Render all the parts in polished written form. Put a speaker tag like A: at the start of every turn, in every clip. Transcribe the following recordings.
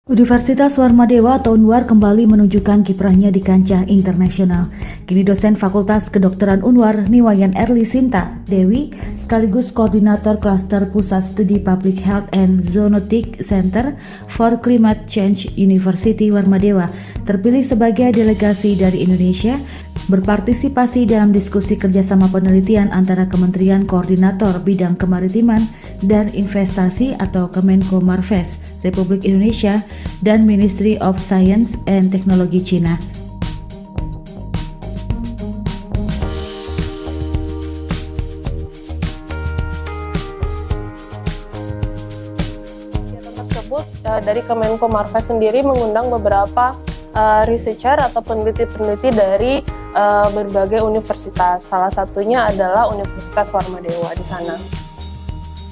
A: Universitas Warmadewa atau UNWAR kembali menunjukkan kiprahnya di kancah internasional. Kini dosen Fakultas Kedokteran UNWAR, Niwayan Erli Sinta Dewi, sekaligus koordinator klaster Pusat Studi Public Health and Zoonotic Center for Climate Change University Warmadewa, terpilih sebagai delegasi dari Indonesia berpartisipasi dalam diskusi kerjasama penelitian antara Kementerian Koordinator Bidang Kemaritiman dan Investasi atau Kemenko Marves Republik Indonesia dan Ministry of Science and Technology China.
B: Kegiatan tersebut dari Kemenko Marves sendiri mengundang beberapa researcher atau peneliti-peneliti dari berbagai universitas. Salah satunya adalah Universitas Warmadewa di sana.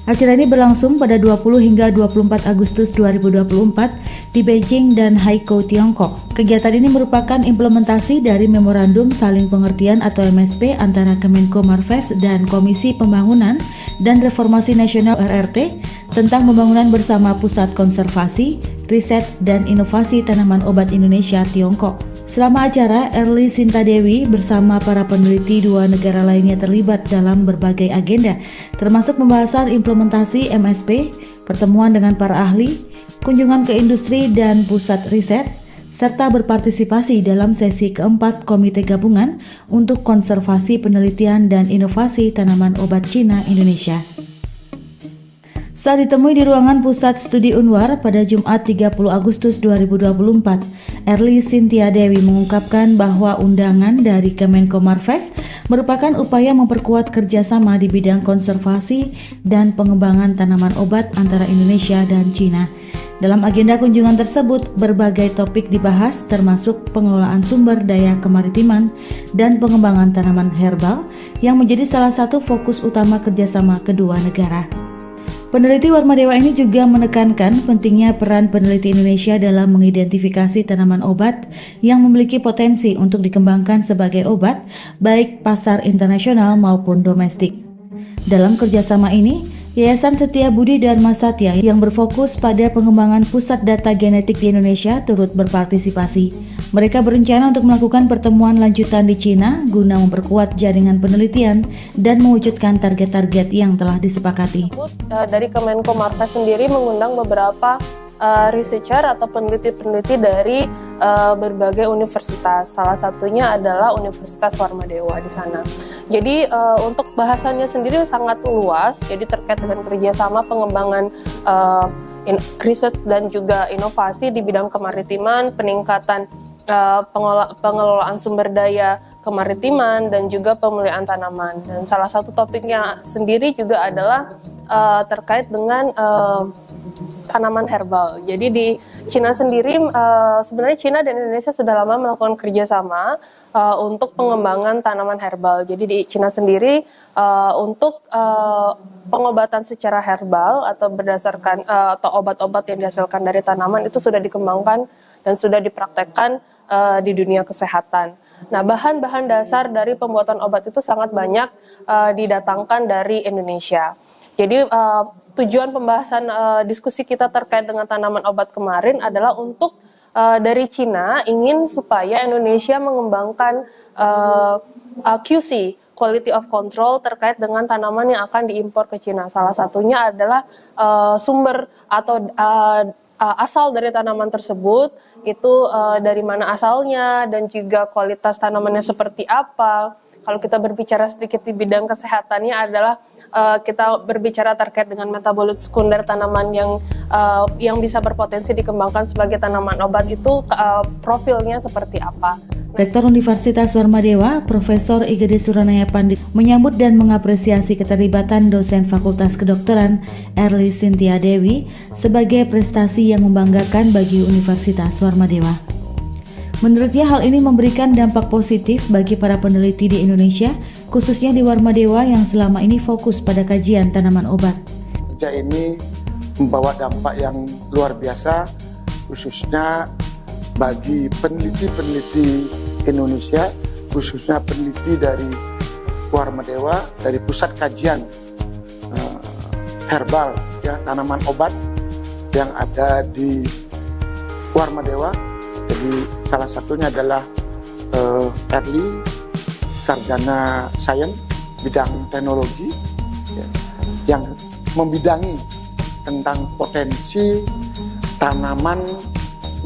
A: Acara ini berlangsung pada 20 hingga 24 Agustus 2024 di Beijing dan Haikou, Tiongkok. Kegiatan ini merupakan implementasi dari Memorandum Saling Pengertian atau MSP antara Kemenko Marves dan Komisi Pembangunan dan Reformasi Nasional RRT tentang pembangunan bersama Pusat Konservasi, Riset, dan Inovasi Tanaman Obat Indonesia Tiongkok. Selama acara, Erli Sinta Dewi bersama para peneliti dua negara lainnya terlibat dalam berbagai agenda, termasuk pembahasan implementasi MSP, pertemuan dengan para ahli, kunjungan ke industri dan pusat riset, serta berpartisipasi dalam sesi keempat Komite Gabungan untuk Konservasi Penelitian dan Inovasi Tanaman Obat Cina Indonesia. Saat ditemui di ruangan Pusat Studi UNWAR pada Jumat 30 Agustus 2024, Erli Sinta Dewi mengungkapkan bahwa undangan dari Kemenko Marves merupakan upaya memperkuat kerjasama di bidang konservasi dan pengembangan tanaman obat antara Indonesia dan China. Dalam agenda kunjungan tersebut, berbagai topik dibahas termasuk pengelolaan sumber daya kemaritiman dan pengembangan tanaman herbal yang menjadi salah satu fokus utama kerjasama kedua negara. Peneliti Warmadewa ini juga menekankan pentingnya peran peneliti Indonesia dalam mengidentifikasi tanaman obat yang memiliki potensi untuk dikembangkan sebagai obat, baik pasar internasional maupun domestik. Dalam kerjasama ini, Yayasan Setia Budi Dharma Satya yang berfokus pada pengembangan pusat data genetik di Indonesia turut berpartisipasi. Mereka berencana untuk melakukan pertemuan lanjutan di China guna memperkuat jaringan penelitian dan mewujudkan target-target yang telah disepakati.
B: Dari Kemenko Marves sendiri mengundang beberapa researcher atau peneliti-peneliti dari berbagai universitas. Salah satunya adalah Universitas Warmadewa di sana. Jadi untuk bahasannya sendiri sangat luas, jadi terkait dengan kerjasama pengembangan riset dan juga inovasi di bidang kemaritiman, peningkatan pengelolaan sumber daya kemaritiman dan juga pemulihan tanaman. Dan salah satu topiknya sendiri juga adalah terkait dengan tanaman herbal. Jadi di Cina sendiri, sebenarnya Cina dan Indonesia sudah lama melakukan kerjasama untuk pengembangan tanaman herbal. Jadi di Cina sendiri untuk pengobatan secara herbal atau berdasarkan atau obat-obat yang dihasilkan dari tanaman itu sudah dikembangkan dan sudah dipraktekkan di dunia kesehatan. Nah, bahan-bahan dasar dari pembuatan obat itu sangat banyak didatangkan dari Indonesia. Jadi tujuan pembahasan diskusi kita terkait dengan tanaman obat kemarin adalah untuk dari Cina ingin supaya Indonesia mengembangkan QC, Quality of Control, terkait dengan tanaman yang akan diimpor ke Cina. Salah satunya adalah sumber atau asal dari tanaman tersebut, itu dari mana asalnya dan juga kualitas tanamannya seperti apa. Kalau kita berbicara sedikit di bidang kesehatannya adalah kita berbicara terkait dengan metabolit sekunder tanaman yang bisa berpotensi dikembangkan sebagai tanaman obat itu profilnya seperti apa.
A: Rektor Universitas Warmadewa, Profesor Igede Suranaya Pandit, menyambut dan mengapresiasi keterlibatan dosen Fakultas Kedokteran Erli Sinta Dewi sebagai prestasi yang membanggakan bagi Universitas Warmadewa. Menurutnya hal ini memberikan dampak positif bagi para peneliti di Indonesia, khususnya di Warmadewa yang selama ini fokus pada kajian tanaman obat.
C: Kerja ini membawa dampak yang luar biasa, khususnya bagi peneliti-peneliti Indonesia, khususnya peneliti dari Warmadewa, dari Pusat Kajian Herbal, ya, tanaman obat yang ada di Warmadewa. Jadi salah satunya adalah Erli, sarjana sains bidang teknologi, ya, yang membidangi tentang potensi tanaman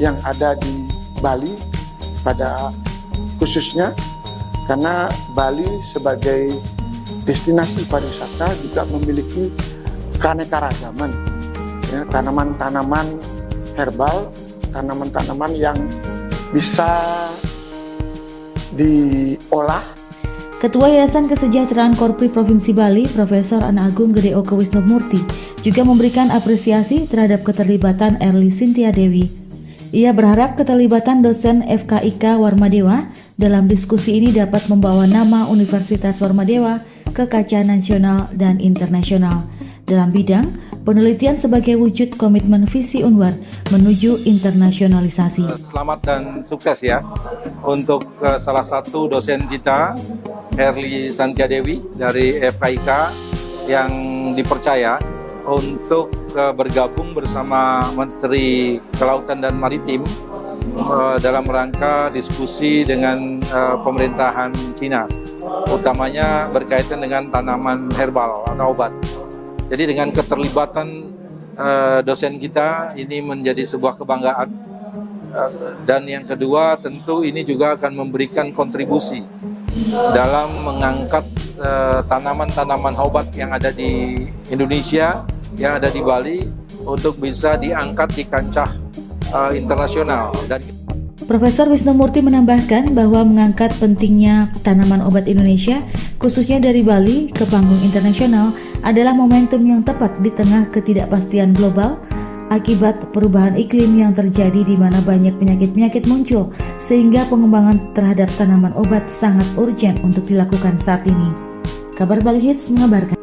C: yang ada di Bali pada khususnya, karena Bali sebagai destinasi pariwisata juga memiliki keanekaragaman, ya, tanaman-tanaman herbal, tanaman-tanaman yang bisa diolah.
A: Ketua Yayasan Kesejahteraan Korpri Provinsi Bali, Profesor Ana Agung Gede Oke Wisnumurti, juga memberikan apresiasi terhadap keterlibatan Erli Sintia Dewi. Ia berharap keterlibatan dosen FKIK Warmadewa dalam diskusi ini dapat membawa nama Universitas Warmadewa ke kancah nasional dan internasional dalam bidang penelitian sebagai wujud komitmen visi Unwar menuju internasionalisasi.
D: Selamat dan sukses ya untuk salah satu dosen kita, Erli Sintia Dewi dari FKIK, yang dipercaya untuk bergabung bersama Menteri Kelautan dan Maritim dalam rangka diskusi dengan pemerintahan Cina, utamanya berkaitan dengan tanaman herbal atau obat. Jadi dengan keterlibatan dosen kita ini menjadi sebuah kebanggaan, dan yang kedua tentu ini juga akan memberikan kontribusi dalam mengangkat tanaman-tanaman obat yang ada di Indonesia, yang ada di Bali, untuk bisa diangkat di kancah internasional.
A: Profesor Wisnumurti menambahkan bahwa mengangkat pentingnya tanaman obat Indonesia, khususnya dari Bali, ke panggung internasional adalah momentum yang tepat di tengah ketidakpastian global akibat perubahan iklim yang terjadi di mana banyak penyakit-penyakit muncul, sehingga pengembangan terhadap tanaman obat sangat urgent untuk dilakukan saat ini. Kabar Bali Hits mengabarkan.